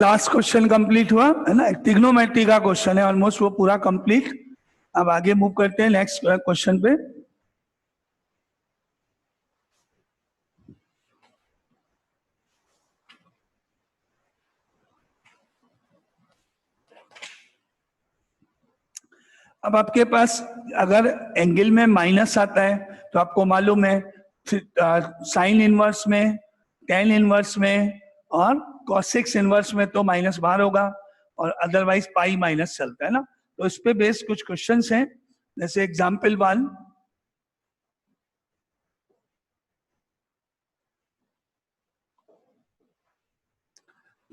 Last question complete हुआ है ना, ट्रिग्नोमेट्री का क्वेश्चन है, ऑलमोस्ट वो पूरा कंप्लीट। अब आगे मूव करते हैं नेक्स्ट क्वेश्चन पे। अब आपके पास अगर एंगल में माइनस आता है तो आपको मालूम है साइन इनवर्स में, टेन इनवर्स में और कॉसेक्स इनवर्स में तो माइनस बाहर होगा और अदरवाइज पाई माइनस चलता है ना। तो इस पे बेस्ड कुछ क्वेश्चंस हैं, जैसे example 1,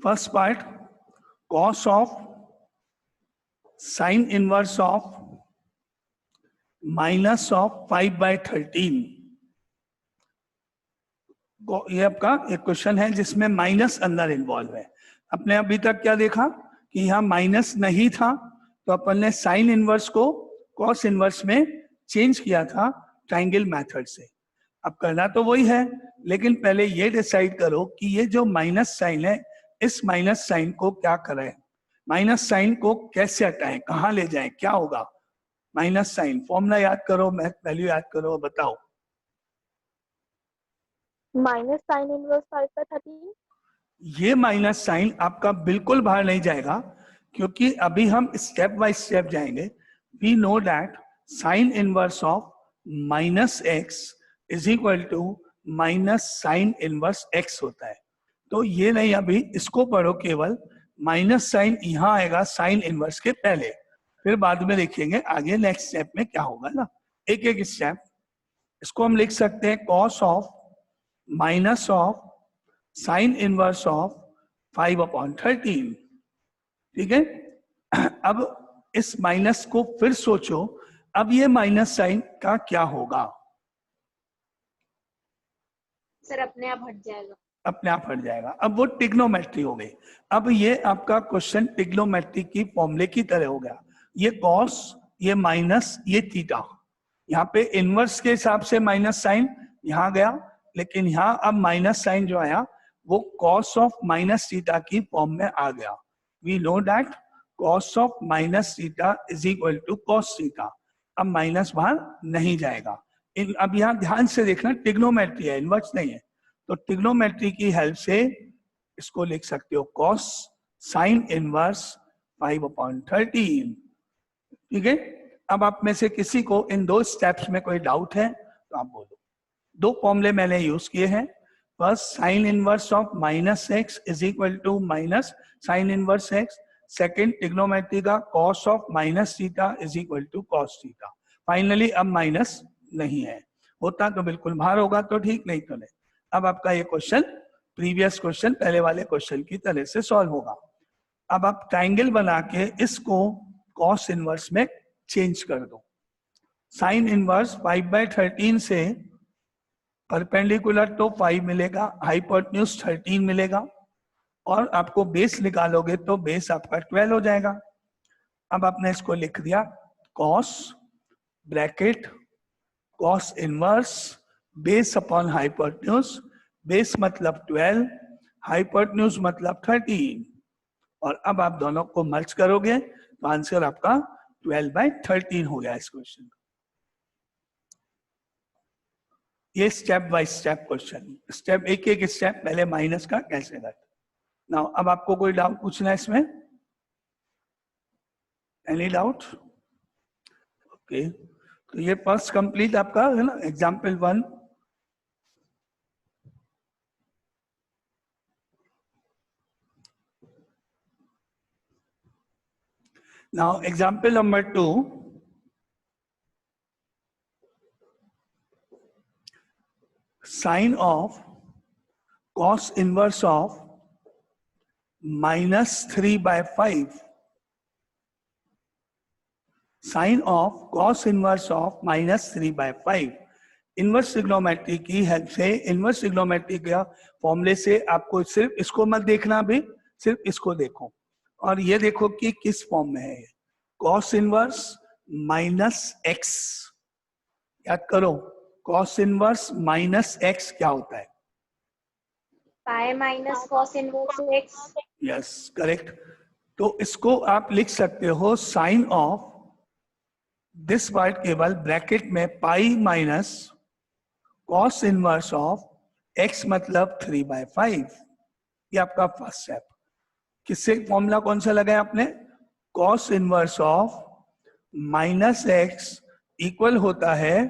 first part, cos of sine inverse of minus of 5/13। ये आपका एक क्वेश्चन है जिसमें माइनस अंदर इन्वॉल्व है। अपने अभी तक क्या देखा कि यहाँ माइनस नहीं था तो अपन ने साइन इनवर्स को कॉस इनवर्स में चेंज किया था ट्रायंगल मेथड से। अब करना तो वही है, लेकिन पहले ये डिसाइड करो कि ये जो माइनस साइन है, इस माइनस साइन को क्या करें, माइनस साइन को कैसे हटाएं, कहाँ ले जाएं, क्या होगा। माइनस साइन फॉर्मूला याद करो, मैथ वैल्यू याद करो, बताओ। Minus sine inverse 5/13। ये माइनस साइन आपका बिल्कुल बाहर नहीं जाएगा, क्योंकि अभी हम स्टेप बाय स्टेप जाएंगे। We know that sine inverse of minus x is equal to minus sine inverse x होता है। तो ये नहीं, अभी इसको पढ़ो केवल। माइनस साइन यहाँ आएगा साइन इनवर्स के पहले, फिर बाद में देखेंगे आगे नेक्स्ट स्टेप में क्या होगा ना, एक एक स्टेप। इसको हम लिख सकते हैं cos of minus of sine inverse of 5/13। ठीक है। अब इस माइनस को फिर सोचो, अब ये माइनस साइन का क्या होगा। सर अपने आप हट जाएगा। अपने आप हट जाएगा। अब वो ट्रिग्नोमेट्री हो गई। अब ये आपका क्वेश्चन ट्रिग्नोमेट्री की फॉर्मूले की तरह हो गया। ये कॉस, ये माइनस, ये थीटा। यहाँ पे इनवर्स के हिसाब से माइनस साइन यहाँ गया, लेकिन यहाँ अब माइनस साइन जो आया वो कॉस ऑफ माइनस थीटा की फॉर्म में आ गया। We know that cos of minus theta is equal to cos theta. अब माइनस बाहर नहीं जाएगा। अब यहाँ ध्यान से देखना, ट्रिग्नोमेट्री है, इनवर्स नहीं है। तो ट्रिग्नोमेट्री की हेल्प से इसको लिख सकते हो कॉस साइन इनवर्स 5/13। ठीक है। अब आप में से किसी को इन दो स्टेप्स में कोई डाउट है तो आप बोलो। दो फॉर्मूले मैंने यूज किए हैं। First, sine inverse of minus x is equal to minus sine inverse x. Second, trigonometry का cos of minus theta is equal to cos theta. Finally अब माइनस नहीं है, होता तो बिल्कुल बाहर होगा तो ठीक, नहीं तो नहीं। अब आपका ये क्वेश्चन प्रीवियस क्वेश्चन पहले वाले क्वेश्चन की तरह से सॉल्व होगा। अब आप ट्राइंगल बना के इसको कॉस इनवर्स में चेंज कर दो। साइन इनवर्स 5/13 से परपेंडिकुलर तो 5 मिलेगा, हाइपोटेन्यूज 13 मिलेगा, और आपको बेस निकालोगे तो बेस आपका 12 हो जाएगा। अब आपने इसको लिख दिया cos bracket cos inverse base upon hypotenuse. Base मतलब 12, हाइपोटेन्यूज मतलब 13, और अब आप दोनों को मर्ज करोगे तो आंसर आपका 12/13 हो गया इस क्वेश्चन का। ये step by step question, step एक एक स्टेप, पहले माइनस का कैसे करते। नाउ अब आपको कोई डाउट पूछना है इसमें? Any doubt? ओके, तो ये फर्स्ट कंप्लीट आपका है ना, example 1। Now example number 2, sine of cos inverse of -3/5। Sine of cos inverse of -3/5। Inverse trigonometry की हेल्प से, इनवर्स ट्रिग्नोमेट्री का फॉर्मूले से आपको सिर्फ इसको मत देखना, भी सिर्फ इसको देखो और ये देखो कि किस फॉर्म में है। cos इनवर्स -x, याद करो cos इनवर्स -x क्या होता है? Pi minus cos inverse x. Yes correct. तो इसको आप लिख सकते हो साइन ऑफ दिस पार्ट केवल ब्रैकेट में pi minus cos inverse of x मतलब 3/5। ये आपका फर्स्ट स्टेप। किससे फॉर्मूला कौन सा लगाया आपने? Cos inverse of minus x equal होता है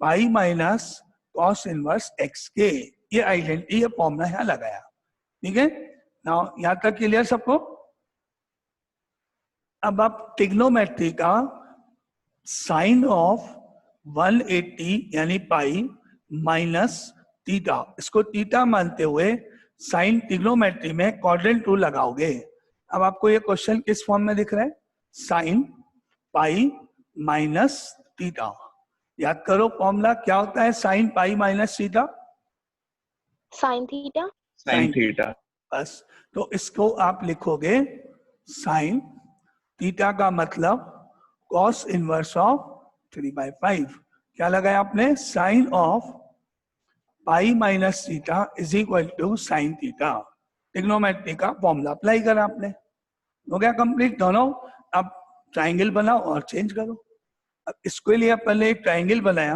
pi minus cos inverse x के। ये आइडेंटिटी ये फॉर्मूला यहां लगाया। ठीक है ना, यहां तक क्लियर सबको? अब आप ट्रिग्नोमेट्री का साइन ऑफ 180 यानी पाई माइनस थीटा, इसको थीटा मानते हुए साइन ट्रिग्नोमेट्री में क्वाड्रेंट रूल लगाओगे। अब आपको ये क्वेश्चन किस फॉर्म में दिख रहा है? Sine pi minus theta. याद करो फॉर्मूला क्या होता है sine pi minus theta? Sine theta. Sine theta. बस, तो इसको आप लिखोगे साइन थीटा का मतलब कॉस इनवर्स ऑफ 3/5। क्या लगाया आपने? Sine of pi minus theta is equal to sine theta. Trigonometry का फॉर्मूला अप्लाई करा आपने। हो गया कंप्लीट दोनों। अब ट्राइंगल बनाओ और चेंज करो। अब इसके लिए पहले एक ट्राइंगल बनाया,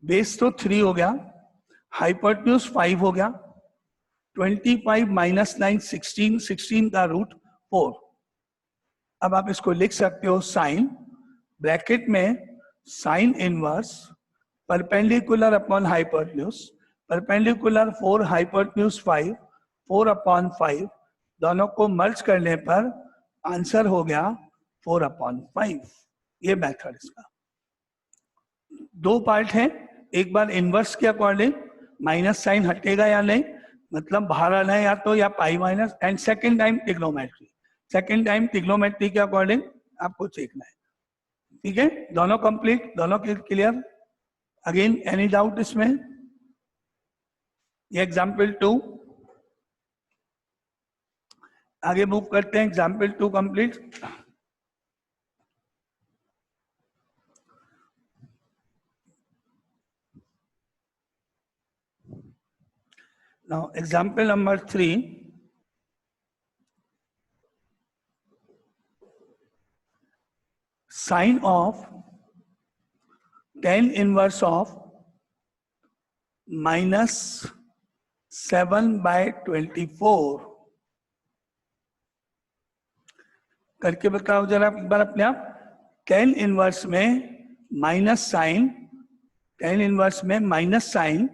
बेस तो 3 हो गया, हाइपोटेन्यूज 5 हो गया, 25 माइनस 9 16, 16 का रूट 4। अब आप इसको लिख सकते हो साइन ब्रैकेट में sine inverse perpendicular upon hypotenuse, perpendicular 4 hypotenuse 5, 4/5, दोनों को मर्ज करने पर आंसर हो गया 4/5। ये मेथड इसका। दो पार्ट है, एक बार इनवर्स के अकॉर्डिंग माइनस साइन हटेगा या नहीं, मतलब बाहर आना है या तो या pi minus, and second time trigonometry. Second time trigonometry के अकॉर्डिंग आपको देखना है। ठीक है, दोनों कंप्लीट, दोनों क्लियर? अगेन एनी डाउट इसमें? ये एग्जाम्पल 2, आगे मूव करते हैं। Example 2 complete. Now example number 3, sine of tan inverse of minus 7/24 करके बताओ जरा एक बार अपने आप। tan इनवर्स में माइनस साइन, tan इनवर्स में माइनस साइन,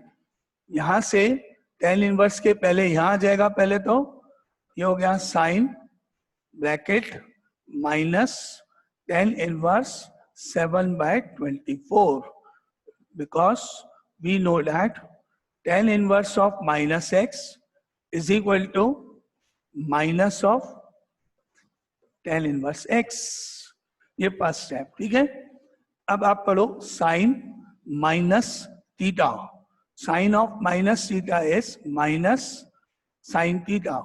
यहां से tan इनवर्स के पहले यहां आ जाएगा। पहले तो ये हो गया sine bracket minus tan inverse 7/24, because we know that tan inverse of minus x is equal to minus of tan inverse x। ये फर्स्ट स्टेप। ठीक है, अब आप पढ़ो sine minus theta. Sine of minus theta is minus sine theta.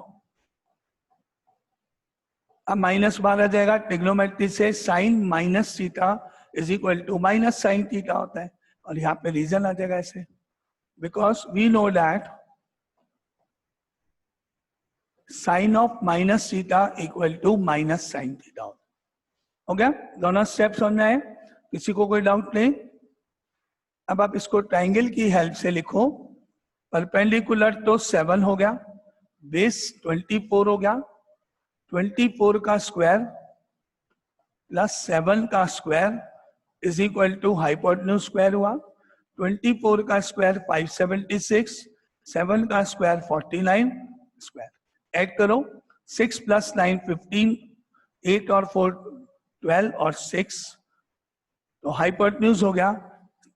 अब minus बाहर आ जाएगा, ट्रिग्नोमेट्री से sine minus theta is equal to minus sine theta होता है, और यहाँ पे रीजन आ जाएगा ऐसे, because we know that sine of minus theta equal to minus sine theta. हो गया, दोनों स्टेप समझ में आए? किसी को कोई डाउट नहीं? अब आप इसको ट्राइंगल की हेल्प से लिखो। परपेंडिकुलर तो 7 हो गया, बेस 24 हो गया, 24 का स्क्वायर प्लस 7 का square is equal to hypotenuse square हुआ। 24 का स्क्वायर 576, 7 का स्क्वायर 49 स्क्वायर। ऐड करो, 6 + 9 15, 8 और 4 12 और 6, तो हाइपोटेन्यूज हो गया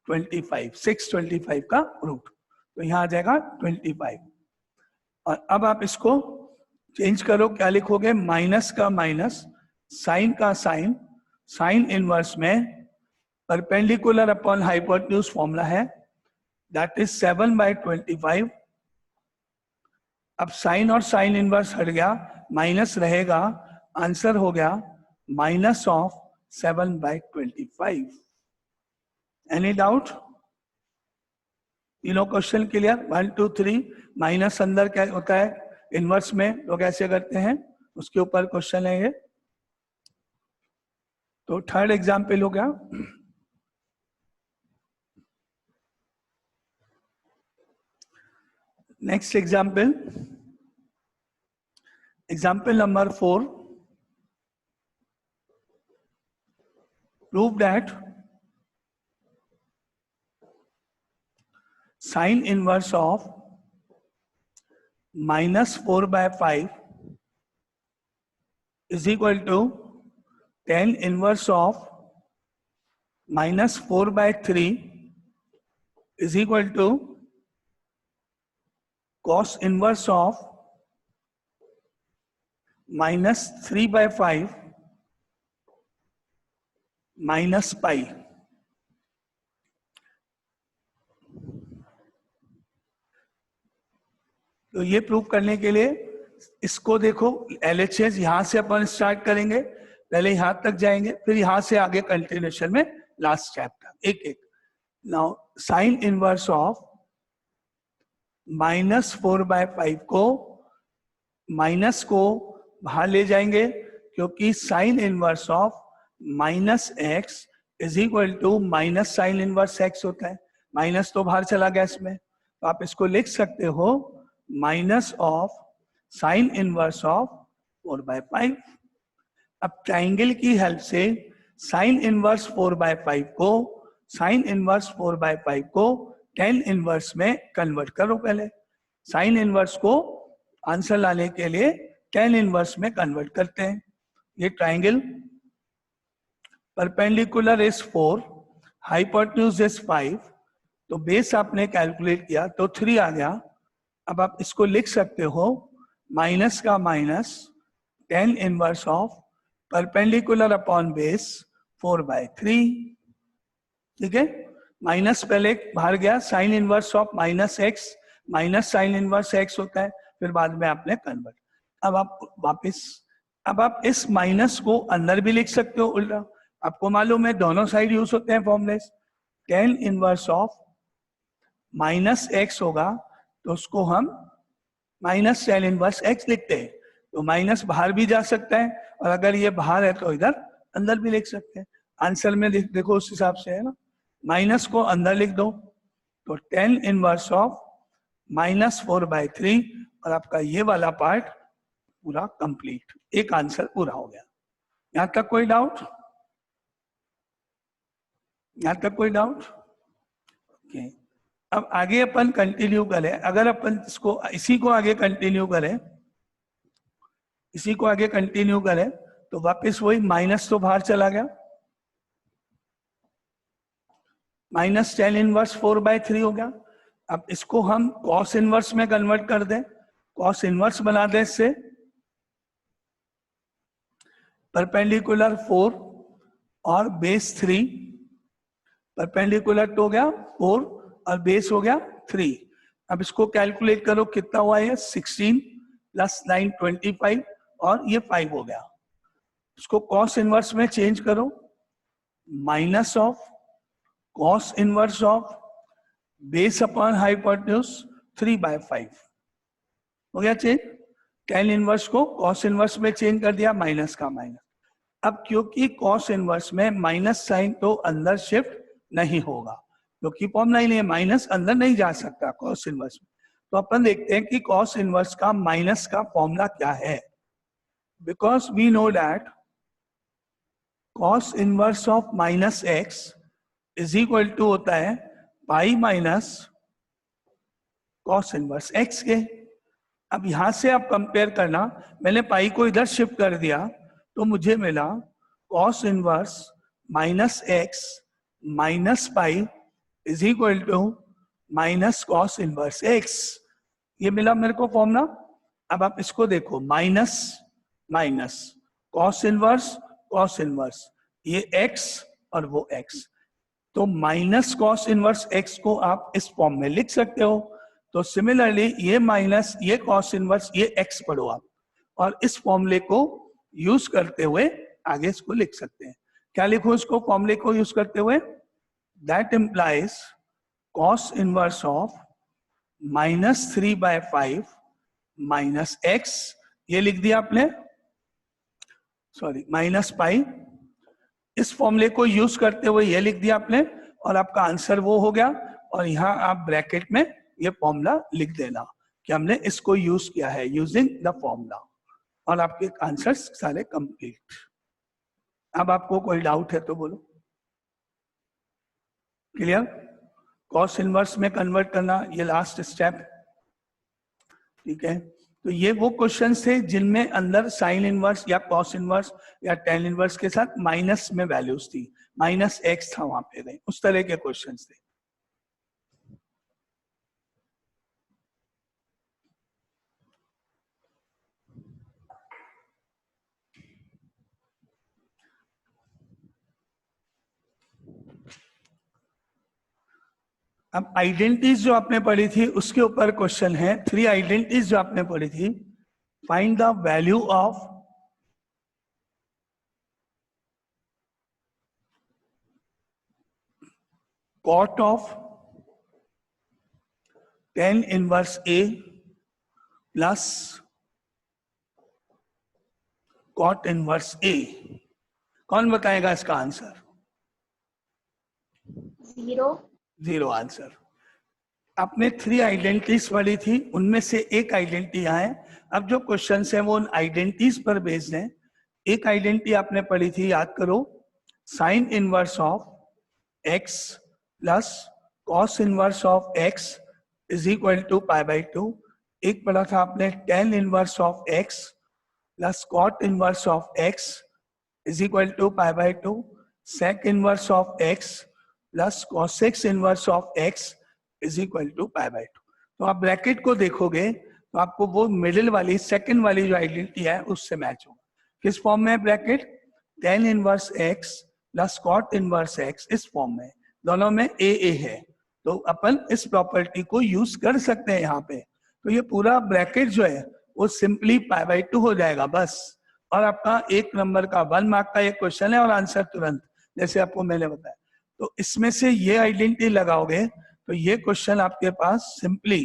25, 625 का रूट, तो यहां आ जाएगा 25। और अब आप इसको चेंज करो, क्या लिखोगे? माइनस का माइनस, साइन का साइन, साइन इनवर्स में परपेंडिकुलर अपॉन हाइपोटेन्यूज फॉर्मूला है, दैट इज 7/25। अब साइन और साइन इनवर्स हट गया, माइनस रहेगा, आंसर हो गया माइनस ऑफ 7/25। Any doubt? तीनों क्वेश्चन क्लियर? 1 2 3 माइनस अंदर क्या होता है इनवर्स में, तो कैसे करते हैं उसके ऊपर क्वेश्चन है ये। तो थर्ड एग्जाम्पल हो गया। Next example, example number 4, prove that sine inverse of -4/5 is equal to tan inverse of -4/3 is equal to cos inverse of -3/5 minus pi। तो ये प्रूव करने के लिए इसको देखो, LHS यहां से अपन स्टार्ट करेंगे, पहले यहां तक जाएंगे, फिर यहां से आगे कंटिन्यूएशन में लास्ट चैप्टर एक एक। नाउ साइन इनवर्स ऑफ -4/5 को माइनस को बाहर ले जाएंगे, क्योंकि sine inverse of -x is equal to minus sine inverse x होता है। माइनस तो बाहर चला गया इसमें, तो आप इसको लिख सकते हो minus of sine inverse of 4/5। अब ट्राइंगल की हेल्प से साइन इनवर्स 4/5 को साइन इनवर्स 4/5 को tan इनवर्स में कन्वर्ट करो। पहले साइन इनवर्स को आंसर लाने के लिए tan इनवर्स में कन्वर्ट करते हैं। ये triangle perpendicular is 4, hypotenuse is 5, तो बेस आपने कैलकुलेट किया तो 3 आ गया। अब आप इसको लिख सकते हो माइनस का minus tan inverse of perpendicular upon base 4/3। ठीक है, माइनस पहले बाहर गया, sine inverse of -x minus sine inverse x होता है, फिर बाद में आपने कन्वर्ट। अब आप वापस, अब आप इस माइनस को अंदर भी लिख सकते हो उल्टा, आपको मालूम है दोनों साइड यूज होते हैं formulas. tan inverse of -x होगा तो उसको हम माइनस tan इनवर्स x लिखते हैं, तो माइनस बाहर भी जा सकता है, और अगर ये बाहर है तो इधर अंदर भी लिख सकते हैं। आंसर में देखो उस हिसाब से है ना, माइनस को अंदर लिख दो तो tan इनवर्स ऑफ -4/3, और आपका ये वाला पार्ट पूरा कंप्लीट, एक आंसर पूरा हो गया। यहां तक कोई डाउट? यहां तक कोई डाउट? ओके, अब आगे अपन कंटिन्यू करें। अगर अपन इसको इसी को आगे कंटिन्यू करें, इसी को आगे कंटिन्यू करें तो वापस वही माइनस तो बाहर चला गया, माइनस tan इनवर्स 4/3 हो गया। अब इसको हम cos इनवर्स में कन्वर्ट कर दें, cos इनवर्स बना दें इससे, परपेंडिकुलर 4 और बेस 3, परपेंडिकुलर तो हो गया 4 और बेस हो गया 3। अब इसको कैलकुलेट करो कितना हुआ है, 16 + 9 25, और ये 5 हो गया। इसको cos इनवर्स में चेंज करो, minus of cos inverse of base upon hypotenuse 3/5 हो गया चेंज। tan इनवर्स को cos इनवर्स में चेंज कर दिया, माइनस का माइनस। अब क्योंकि cos इनवर्स में माइनस साइन तो अंदर शिफ्ट नहीं होगा, क्योंकि फॉर्मूला ही नहीं है, माइनस अंदर नहीं जा सकता cos इनवर्स में। तो अपन देखते हैं कि cos इनवर्स का माइनस का फॉर्मूला क्या है। Because we know that cos inverse of -x is equal to होता है pi minus cos inverse x के। अब यहां से आप कंपेयर करना, मैंने पाई को इधर शिफ्ट कर दिया तो मुझे मिला cos inverse -x minus pi is equal to minus cos inverse x। ये मिला मेरे को फॉर्मूला। अब आप इसको देखो, माइनस माइनस cos इनवर्स, ये x और वो x, तो माइनस cos इनवर्स x को आप इस फॉर्म में लिख सकते हो। तो सिमिलरली ये माइनस ये cos इनवर्स ये x पढ़ो आप, और इस फॉर्मूले को यूज करते हुए आगे इसको लिख सकते हैं। क्या लिखो इसको फॉर्मूले को यूज करते हुए? That implies cos inverse of -3/5 minus x, ये लिख दिया आपने, सॉरी माइनस पाई, इस फॉर्मूले को यूज करते हुए ये लिख दिया आपने, और आपका आंसर वो हो गया। और यहाँ आप ब्रैकेट में ये फॉर्मूला लिख देना कि हमने इसको यूज किया है, यूजिंग द फॉर्मूला, और आपके आंसर्स सारे कंप्लीट। अब आपको कोई डाउट है तो बोलो। क्लियर? कॉस इनवर्स में कन्वर्ट करना ये लास्ट स्टेप, ठीक है। तो ये वो क्वेश्चंस थे जिनमें अंदर साइन इनवर्स या कॉस इनवर्स या टेन इनवर्स के साथ माइनस में वैल्यूज थी, माइनस एक्स था वहां पे, उस तरह के क्वेश्चंस थे। अब आइडेंटिटीज जो आपने पढ़ी थी उसके ऊपर क्वेश्चन है, 3 आइडेंटिटीज जो आपने पढ़ी थी, find the value of cot of tan inverse A plus cot inverse A. कौन बताएगा इसका आंसर? 0. 0 आंसर। आपने 3 आइडेंटिटीज पढ़ी थी, उनमें से एक आइडेंटिटी यहाँ है। अब जो क्वेश्चन है वो उन आइडेंटिटीज पर बेस्ड है। एक आइडेंटिटी आपने पढ़ी थी, याद करो, sine inverse of x plus cos inverse of x is equal to π/2। एक पढ़ा था आपने tan inverse of x plus cot inverse of x is equal to π/2। Sec inverse of x plus cosec inverse of x is equal to π/2। तो आप bracket को देखोगे तो आपको वो मिडिल वाली सेकंड वाली जो आइडेंटिटी है उससे मैच होगा। किस फॉर्म में है bracket? tan inverse x plus cot inverse x, इस फॉर्म में, दोनों में ए है। तो अपन इस प्रॉपर्टी को यूज कर सकते हैं यहाँ पे। तो ये पूरा ब्रैकेट जो है वो सिंपली π/2 हो जाएगा बस। और आपका 1 नंबर का 1 मार्क का एक क्वेश्चन है और आंसर तुरंत, जैसे आपको मैंने बताया। तो इसमें से ये आइडेंटिटी लगाओगे तो ये क्वेश्चन आपके पास सिंपली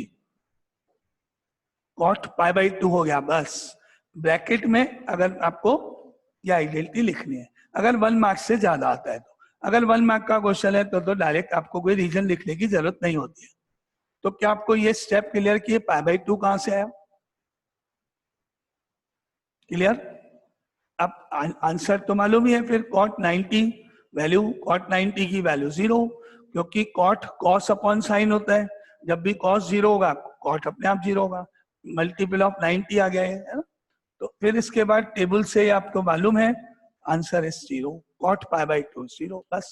कॉट π/2 हो गया बस। ब्रैकेट में अगर आपको ये आइडेंटिटी लिखनी है, अगर 1 मार्क से ज्यादा आता है तो, अगर 1 मार्क का क्वेश्चन है तो डायरेक्ट आपको कोई रीजन लिखने की जरूरत नहीं होती है। तो क्या आपको ये स्टेप क्लियर किए? π/2 कहां से आया? क्लियर? अब आंसर तो मालूम ही है। फिर cot 90 वैल्यू, cot 90 की वैल्यू 0, क्योंकि cot cos अपॉन साइन होता है। जब भी cos 0 होगा cot अपने आप 0 होगा। मल्टीपल ऑफ 90 आ गया है ना? तो फिर इसके बाद टेबल से आपको मालूम है आंसर इज 0, cot π/2 0, बस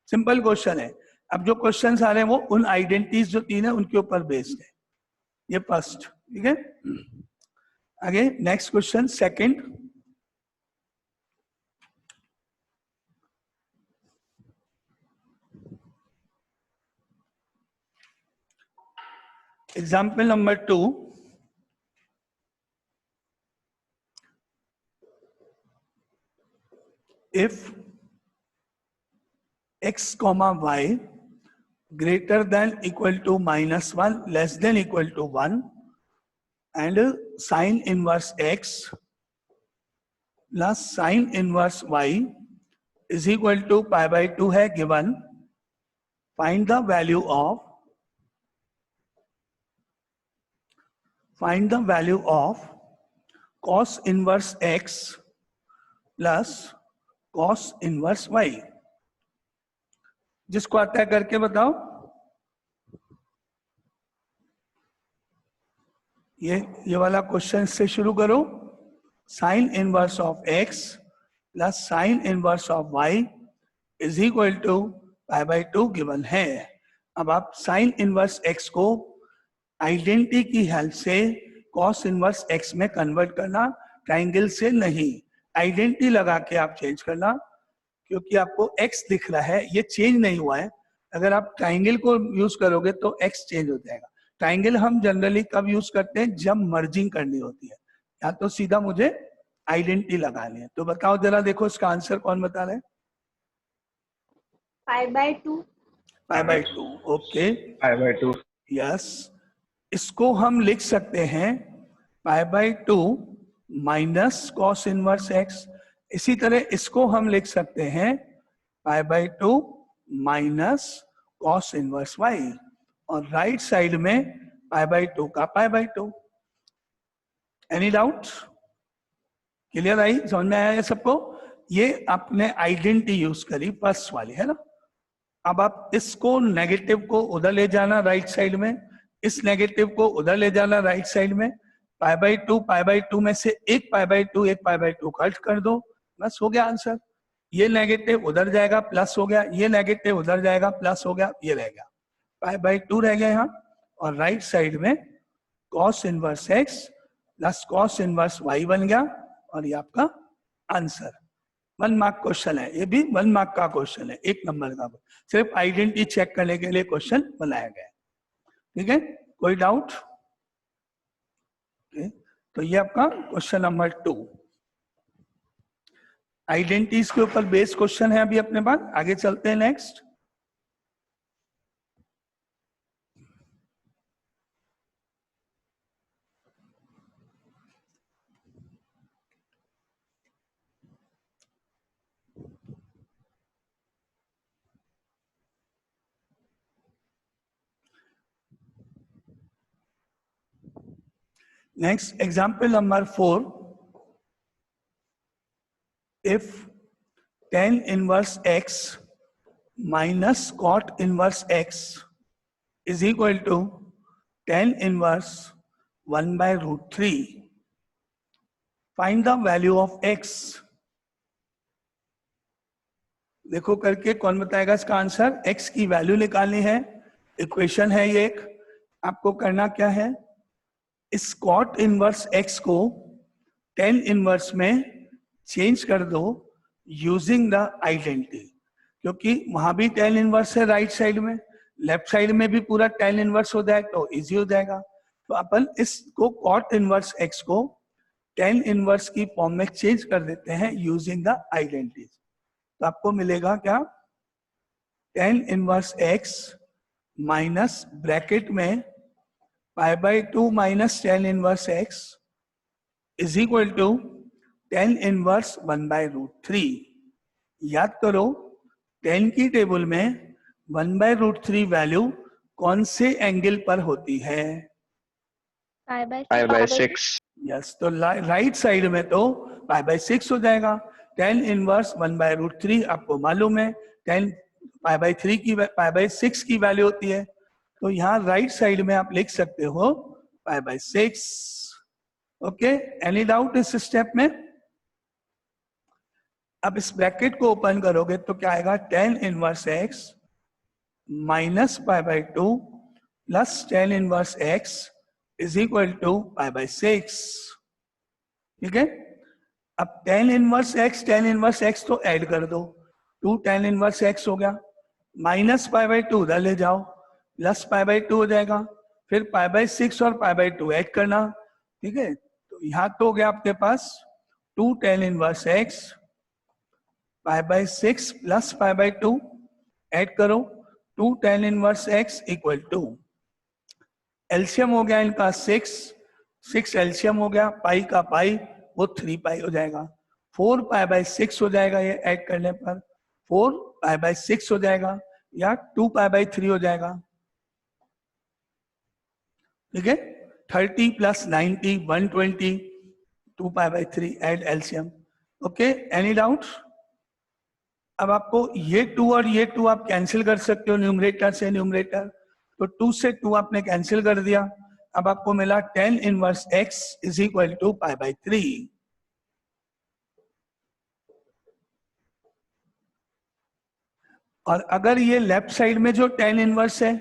सिंपल क्वेश्चन है। अब जो क्वेश्चन आ रहे हैं वो उन आइडेंटिटीज जो 3 है उनके ऊपर बेस्ड है। ये फर्स्ट, ठीक है। आगे next question second. Example number 2, if x comma y greater than equal to -1 less than equal to 1 and sin inverse x plus sin inverse y is equal to π/2 है given, find the value of cos inverse x plus cos inverse y। जिसको आता है करके बताओ। ये वाला question से शुरू करो। Sine inverse of x plus sine inverse of y is equal to π/2 given है। अब आप साइन इनवर्स x को आइडेंटिटी की हेल्प से cos इनवर्स x में कन्वर्ट करना, ट्राइंगल से नहीं, आइडेंटिटी लगा के आप चेंज करना, क्योंकि आपको x दिख रहा है, ये चेंज नहीं हुआ है। अगर आप ट्राइंगल को यूज करोगे तो x चेंज हो जाएगा। ट्राइंगल हम जनरली कब यूज करते हैं? जब मर्जिंग करनी होती है, या तो सीधा मुझे आइडेंटिटी लगानी है। तो बताओ जरा, देखो इसका आंसर कौन बता रहे हैं? π/2. Pi by two, okay, pi by 2 yes. इसको हम लिख सकते हैं pi by two minus cos inverse x. इसी तरह इसको हम लिख सकते हैं pi by two minus cos inverse y, और राइट साइड में पाई बाई टू का pi by two. Any doubt? Clear आई, समझ में आया ये सबको? ये आपने आइडेंटिटी यूज करी प्लस वाली, है ना। अब आप इसको नेगेटिव को उधर ले जाना राइट साइड में, इस नेगेटिव को उधर ले जाना राइट साइड में। पाई बाई टू में से एक पाई बाई टू कट कर दो, बस हो गया आंसर। ये नेगेटिव उधर जाएगा प्लस हो गया, ये नेगेटिव उधर जाएगा प्लस हो गया, ये रह गया पाई बाई टू रह गया यहाँ। और राइट साइड में cos inverse x plus cos inverse y बन गया, और ये आपका आंसर। 1 मार्क क्वेश्चन है, ये भी 1 मार्क का क्वेश्चन है, 1 नंबर का, सिर्फ आइडेंटिटी चेक करने के लिए क्वेश्चन बनाया गया है। ठीक है, कोई डाउट? तो ये आपका क्वेश्चन नंबर 2 आइडेंटिटीज के ऊपर बेस्ड क्वेश्चन है अभी अपने पास। आगे चलते हैं next. Next, example number 4. If tan inverse x minus cot inverse x is equal to tan inverse 1 by root 3, find the value of x. देखो करके कौन बताएगा इसका आंसर? x की वैल्यू निकालनी है, इक्वेशन है ये एक। आपको करना क्या है, इस कॉट इनवर्स x को tan इनवर्स में चेंज कर दो यूजिंग द आइडेंटिटी, क्योंकि वहां भी tan इनवर्स है राइट साइड में, लेफ्ट साइड में भी पूरा tan इनवर्स हो जाए तो इजी हो जाएगा। तो अपन इसको कॉट इनवर्स x को tan इनवर्स की फॉर्म में चेंज कर देते हैं यूजिंग द आइडेंटिटी। तो आपको मिलेगा क्या, tan inverse x minus bracket में pi by two minus tan inverse x is equal to tan inverse 1 by root 3। याद करो tan की टेबल में 1 बाय रूट 3 वैल्यू कौन से एंगल पर होती है? पाई बाय 6 यस, तो राइट साइड में तो पाई बाय 6 हो जाएगा। tan इनवर्स 1 बाय रूट 3 आपको मालूम है, tan पाई बाय 6 की वैल्यू होती है। तो यहाँ राइट साइड में आप लिख सकते हो पाई बाय 6। ओके, एनी डाउट इस स्टेप में? अब इस ब्रैकेट को ओपन करोगे तो क्या आएगा, tan inverse x minus pi by 2 plus tan inverse x is equal to pi by 6। ठीक है, अब tan इनवर्स x तो ऐड कर दो, 2 tan इनवर्स x हो गया, माइनस पाई बाय 2 उधर ले जाओ, प्लस पाई बाय 2 हो जाएगा, फिर पाई बाय 6 और पाई बाय 2 ऐड करना। ठीक है, तो यहाँ तो हो गया आपके पास 2 tan inverse x pi by 6 plus pi by 2 add करो, 2 tan inverse x equal to, LCM हो गया इनका 6 एलसीएम हो गया, पाई का पाई वो 3 पाई हो जाएगा, 4 पाई बाय 6 हो जाएगा, ये ऐड करने पर 4 पाई बाय 6 हो जाएगा, या 2 पाई बाय 3 हो जाएगा। ठीक है, 30 plus 90 120, 2 pi by 3 add LCM. Okay, any doubt? अब आपको ये 2 और ये 2 आप कैंसिल कर सकते हो न्यूमरेटर से न्यूमरेटर, तो 2 से 2 आपने कैंसिल कर दिया। अब आपको मिला tan inverse x is equal to pi by 3। और अगर ये लेफ्ट साइड में जो tan इनवर्स है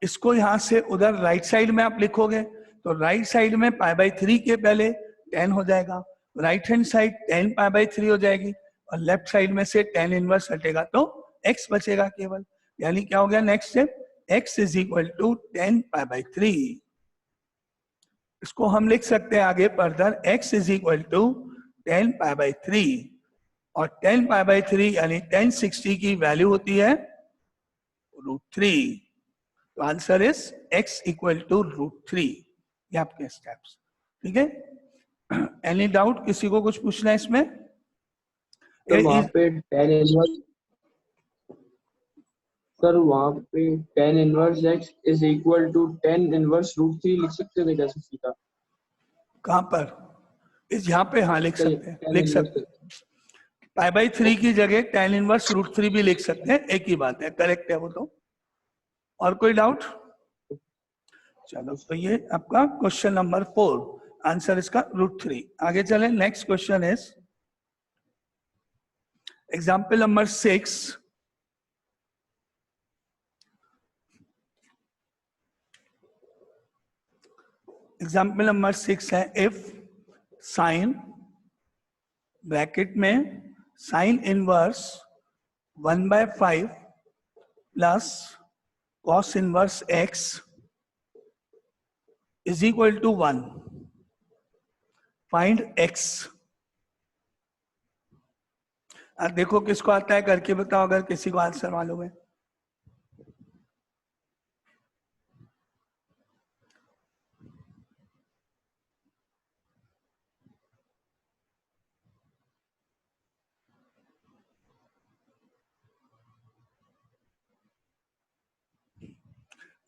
इसको यहां से उधर राइट साइड में आप लिखोगे तो राइट साइड में पाई बाय 3 के पहले tan हो जाएगा, right hand side tan pi by 3 हो जाएगी, और लेफ्ट साइड में से tan इनवर्स हटेगा तो x बचेगा केवल। यानी क्या हो गया next step, x is equal to tan pi by 3। इसको हम लिख सकते हैं आगे further, x is equal to tan pi by 3, और tan पाई बाय 3 यानी tan 60 की वैल्यू होती है √3. तो answer is x equal to √3. ये आपके स्टेप्स. ठीक है. Any doubt? किसी को कुछ पूछना है इसमें? सर वहाँ पे tan इनवर्स, सर वहाँ पे tan inverse x is equal to tan inverse √3 लिख सकते थे कैसे सीधा? कहाँ पर? इस यहाँ पे हाँ लिख सकते हैं, tan लिख inverse सकते हैं. π/3 की जगह tan इनवर्स √3 भी लिख सकते हैं, एक ही बात है, करेक्ट है वो तो. और कोई डाउट? चलो, तो ये आपका क्वेश्चन नंबर 4, आंसर इसका √3. आगे चले. Next question is example number 6. Example number 6 है, इफ साइन ब्रैकेट में sine inverse 1/5 plus cos inverse x is equal to 1, find x. अब देखो किसको आता है, करके बताओ अगर किसी को आंसर मालूम है.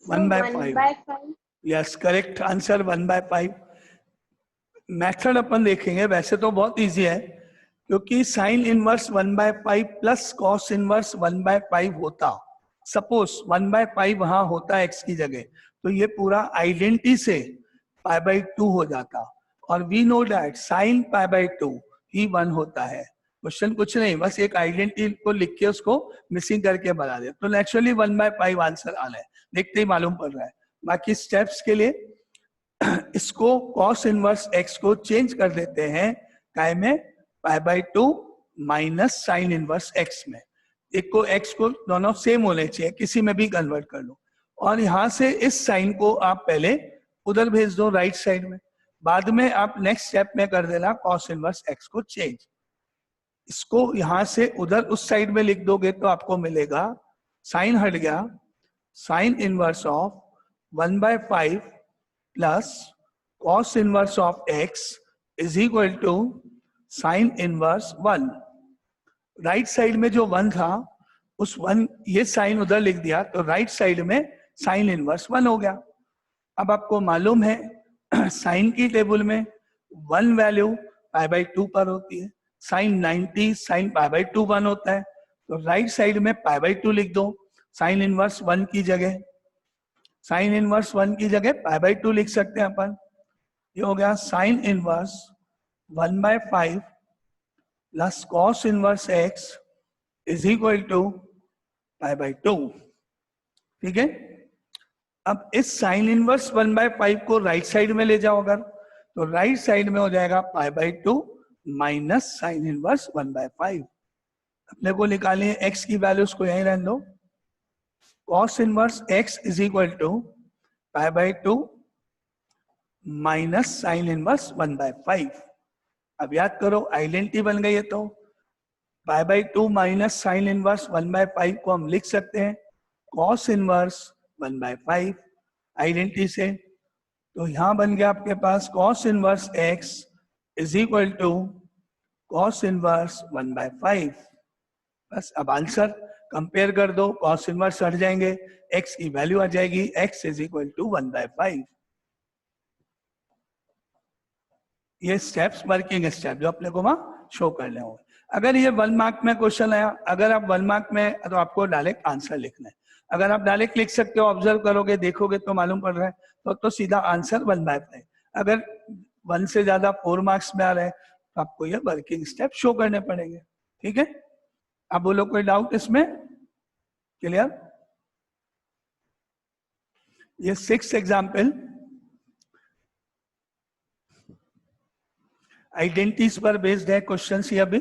So 1/5. 1/5. Yes, correct answer 1/5. Method अपन देखेंगे, वैसे तो बहुत इजी है, क्योंकि sine inverse 1/5 plus cos inverse 1/5 होता. सपोज 1/5 वहां होता x की जगह, तो ये पूरा आइडेंटिटी से π/2 हो जाता. और वी नो दैट साइन π/2 ही 1 होता है. क्वेश्चन कुछ नहीं, बस एक आइडेंटिटी को लिख के उसको मिसिंग करके बना दे, तो नेचुरली 1/5 आंसर आना है. देखते ही मालूम पड़ रहा है. बाकी स्टेप्स के लिए इसको cos इनवर्स x को चेंज कर देते हैं काय में, π/2 माइनस साइन इनवर्स x में. एक को x को दोनों सेम होने चाहिए, किसी में भी कन्वर्ट कर लो. और यहां से इस साइन को आप पहले उधर भेज दो राइट साइड में, बाद में आप नेक्स्ट स्टेप में कर देना cos इनवर्स x को चेंज. इसको यहां से उधर उस साइड में लिख दोगे तो आपको मिलेगा, साइन हट गया, sine inverse of 1/5 plus cos inverse of x is equal to sine inverse 1. Right side में जो 1 था, उस 1 ये साइन उधर लिख दिया, तो राइट साइड में साइन इनवर्स 1 हो गया. अब आपको मालूम है साइन की टेबल में 1 वैल्यू π/2 पर होती है, साइन 90 साइन π/2 1 होता है, तो राइट साइड में π/2 लिख दो साइन इनवर्स 1 की जगह. साइन इनवर्स 1 की जगह π/2 लिख सकते हैं अपन. ये हो गया sine inverse 1/5 plus cos inverse x is equal to π/2. ठीक है. अब इस साइन इनवर्स 1/5 को राइट साइड में ले जाओ अगर, तो राइट साइड में हो जाएगा π/2 माइनस साइन इनवर्स 1/5. अपने को निकालिए x की वैल्यूज को यहीं रहने दो. cos inverse x is equal to π/2 minus sine inverse 1/5. अब याद करो, आइडेंटिटी बन गई है, तो π/2 माइनस साइन इनवर्स 1/5 को हम लिख सकते हैं cos इनवर्स 1/5 आइडेंटिटी से. तो यहां बन गया आपके पास cos inverse x is equal to cos inverse 1/5. बस अब आंसर कंपेयर कर दो, cos इनवर्स हट जाएंगे, x की वैल्यू आ जाएगी, x इज इक्वल टू 1/5. ये स्टेप्स वर्किंग स्टेप जो अपने को वहां शो करने होंगे. अगर ये 1 मार्क में क्वेश्चन आया, अगर आप 1 मार्क में, तो आपको डायरेक्ट आंसर लिखना है. अगर आप डायरेक्ट लिख सकते हो, ऑब्जर्व करोगे, देखोगे तो मालूम पड़ रहा है, तो सीधा आंसर 1/5. अगर 1 से ज्यादा 4 मार्क्स में आ रहे हैं, तो आपको ये वर्किंग स्टेप शो करने पड़ेंगे. ठीक है. अब बोलो कोई डाउट इसमें? क्लियर? ये 6th एग्जाम्पल आइडेंटिटीज पर बेस्ड है क्वेश्चन. ये अभी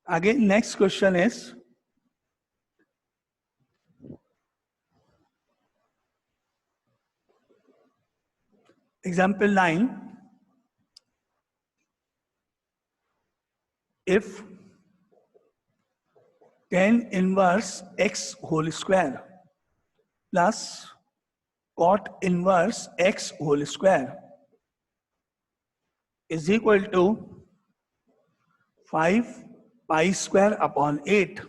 आगे next question is example 9. If tan inverse x whole square plus cot inverse x whole square is equal to 5 pi square upon 8.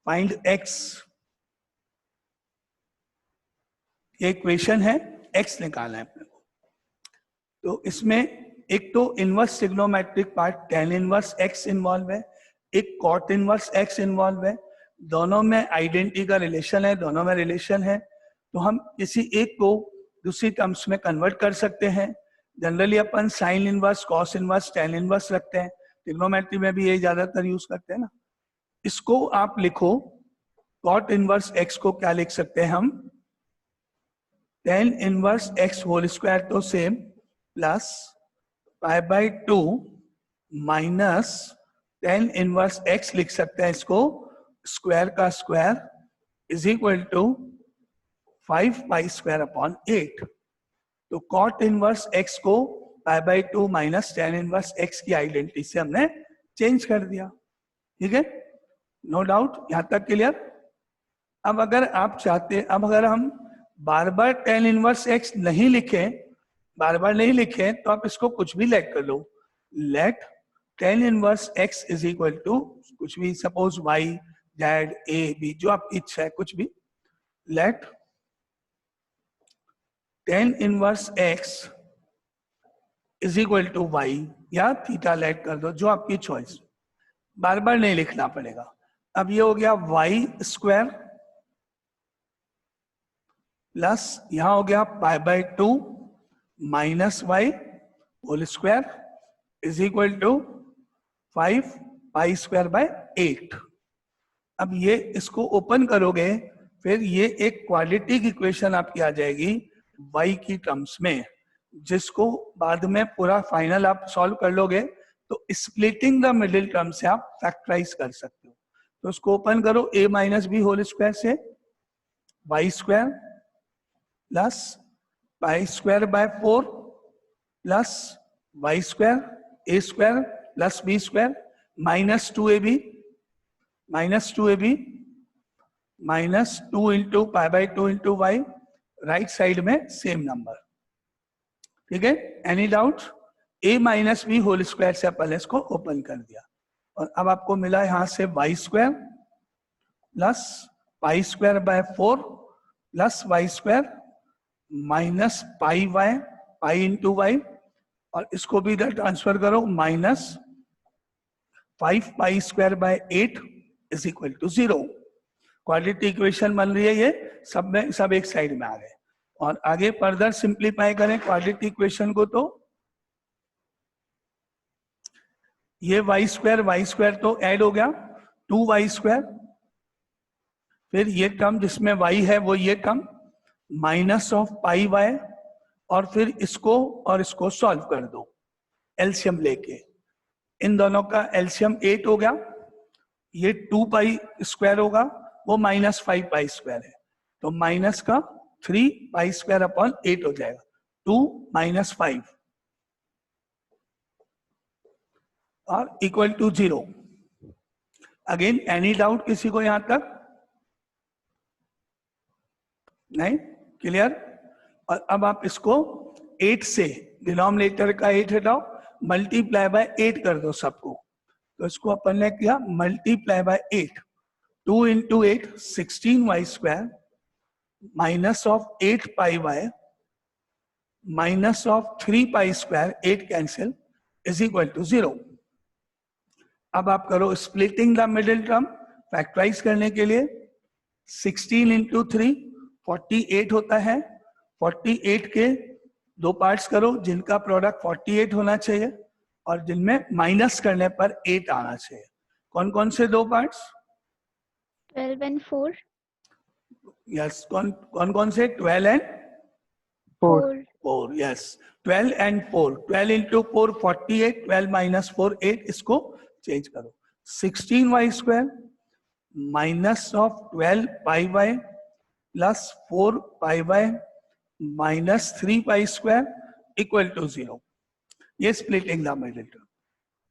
Find x. ये equation है, x निकालना है अपने को। तो इसमें एक तो inverse trigonometric part tan inverse x involve है, एक cot इनवर्स x इन्वॉल्व है, दोनों में आइडेंटिटी का रिलेशन है, दोनों में रिलेशन है। तो हम किसी एक को दूसरी टर्म्स में कन्वर्ट कर सकते हैं। जनरली अपन sine inverse, cos inverse, tan inverse रखते हैं, ट्रिग्नोमेट्री में भी यही ज्यादातर यूज करते हैं ना। इसको आप लिखो, cot इनवर्स x को क्या लिख सकते हैं हम, tan inverse x whole square तो same plus pi by 2 minus tan inverse x लिख सकते हैं इसको स्क्वायर का square is equal to 5 pi square upon 8। तो cot इनवर्स x को pi by 2 minus tan inverse x की आइडेंटिटी से हमने चेंज कर दिया। ठीक है, नो डाउट, यहां तक क्लियर। अब अगर आप चाहते, अब अगर हम बार बार tan इनवर्स x नहीं लिखें, बार बार नहीं लिखें, तो आप इसको कुछ भी लेट कर लो। Let tan inverse x is equal to कुछ भी, suppose y, z, a, b, जो आपकी इच्छा है कुछ भी। Let tan inverse x is equal to y या थीटा लेट कर दो, जो आपकी चॉइस, बार बार नहीं लिखना पड़ेगा। अब ये हो गया y स्क्वायर प्लस यहां हो गया pi by 2 minus y whole square is equal to 5 pi square by 8। अब ये इसको ओपन करोगे, फिर ये एक क्वाड्रेटिक इक्वेशन आपकी आ जाएगी y की टर्म्स में, जिसको बाद में पूरा फाइनल आप सॉल्व कर लोगे तो स्प्लिटिंग द मिडिल टर्म से आप फैक्टराइज कर सकते हो। तो उसको ओपन करो, a minus b whole square से y square plus pi square by 4 plus y square a square plus b square minus 2ab minus 2 into pi by 2 into y, right side में same number. ठीक है, any doubt? a minus b whole square से अपन इसको open कर दिया और अब आपको मिला यहां से y square plus pi square by 4 plus y square minus pi y, pi into y, और इसको भी इधर ट्रांसफर करो, minus 5 pi square by 8 is equal to 0। Quadratic equation बन रही है, ये सब में सब एक साइड में आ गए। और आगे फर्दर सिंप्लीफाई करें क्वाड्रेटिक इक्वेशन को, तो ये वाई स्क्वायर तो ऐड हो गया 2y स्क्वायर, फिर ये टर्म जिसमें y है वो ये term minus of pi y, और फिर इसको और इसको सॉल्व कर दो एलसीएम लेके। इन दोनों का एलसीएम 8 हो गया, ये 2 पाई स्क्वायर होगा, वो माइनस 5 पाई स्क्वायर है, तो माइनस का 3 पाई स्क्वायर अपॉन 8 हो जाएगा, 2 माइनस 5 और equal to 0। Again any doubt किसी को यहां तक? नहीं, क्लियर? और अब आप इसको 8 से, डिनोमिनेटर का 8 हटाओ, मल्टीप्लाई बाय 8 कर दो सबको। तो इसको अपन ने किया multiply by 8, 2 into 8 16y square minus of 8 pi y minus of 3 pi square, 8 cancel, is equal to 0। अब आप करो splitting the middle term, factorise करने के लिए 16 इंटू 3 48 होता है, 48 के दो पार्ट्स करो जिनका प्रोडक्ट 48 होना चाहिए और जिनमें माइनस करने पर 8 आना चाहिए। कौन कौन से दो पार्ट्स? 12 and 4. यस, कौन कौन से? 12 and 4। Yes, 12 and 4, 12 into 4 48, 12 minus 4 8, इसको चेंज करो। 16y square minus of 12 pi y plus 4 pi y minus 3 pi square equal to 0। ये splitting the middle term.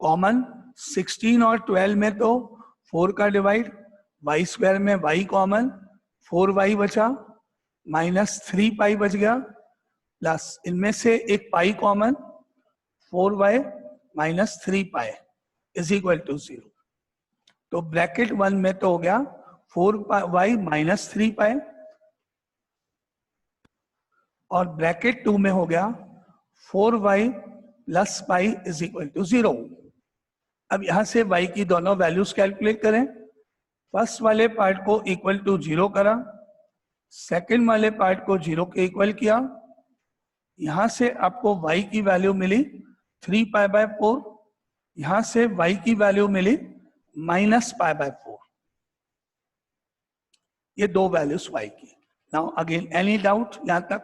Common 16 और 12 में तो 4 का डिवाइड, वाई स्क्वायर में y कॉमन, 4y बचा, -3 बच गया, प्लस इनमें से एक pi common, 4y -3 is equal to 0। तो ब्रैकेट 1 में तो हो गया 4y -3 और ब्रैकेट 2 में हो गया 4y + pi is equal to 0। अब यहां से y की दोनों वैल्यूज कैलकुलेट करें। फर्स्ट वाले पार्ट को इक्वल टू 0 करा, सेकंड वाले पार्ट को 0 के इक्वल किया। यहां से आपको y की वैल्यू मिली 3π/4, यहां से y की वैल्यू मिली -π/4। ये दो वैल्यूज y की। नाउ अगेन एनी डाउट यहां तक?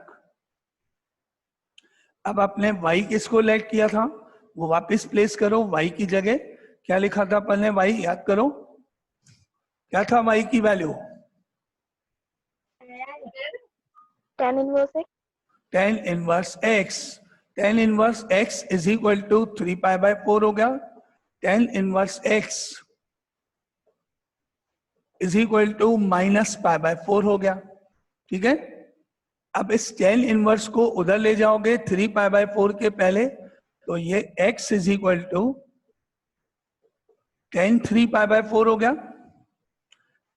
अब आपने y किसको लेट किया था वो वापस प्लेस करो। y की जगह क्या लिखा था अपन ने? y याद करो, क्या था y की value? tan inverse x, tan inverse x। tan inverse x is equal to 3π/4 हो गया। tan inverse x is equal to -π/4 हो गया। ठीक है, अब इस tan इनवर्स को उधर ले जाओगे 3π/4 के पहले, तो ये x is equal to tan 3π/4 हो गया।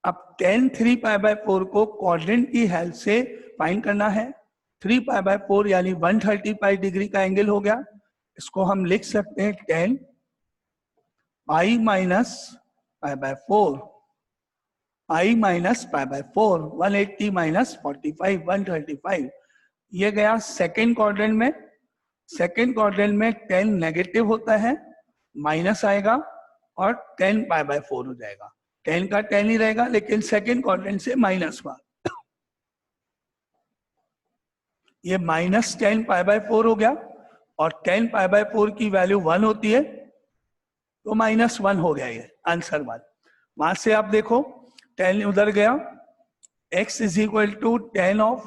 अब tan 3π/4 को क्वाड्रेंट की हेल्प से फाइंड करना है। 3π/4 यानी 135 डिग्री का एंगल हो गया। इसको हम लिख सकते हैं tan π - π/4, i -π/4, 180 - 45, 135। ये गया सेकेंड क्वाड्रेंट में। सेकेंड क्वाड्रेंट में tan नेगेटिव होता है, माइनस आएगा और tan π/4 हो जाएगा। tan का tan ही रहेगा, लेकिन सेकेंड क्वाड्रेंट से माइनस हुआ। ये -tan π/4 हो गया और tan π/4 की वैल्यू 1 होती है, तो -1 हो गया ये आंसर 1। वहां से आप देखो tan उधर गया, x is equal to tan of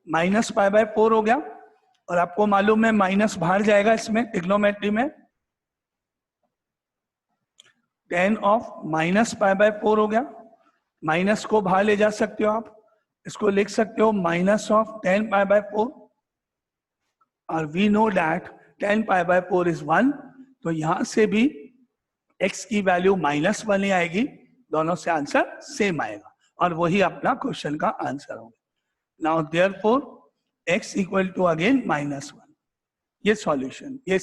-π/4 हो गया। और आपको मालूम है माइनस बाहर जाएगा इसमें ट्रिग्नोमेट्री में। tan ऑफ -π/4 हो गया, माइनस को बाहर ले जा सकते हो आप, इसको लिख सकते हो -tan π/4। और we know that tan π/4 is 1, तो यहां से भी x की वैल्यू -1 ही आएगी। दोनों से आंसर सेम आएगा और वही अपना क्वेश्चन का आंसर होगा। Now therefore x equal to again -1। ये सॉल्यूशन, ये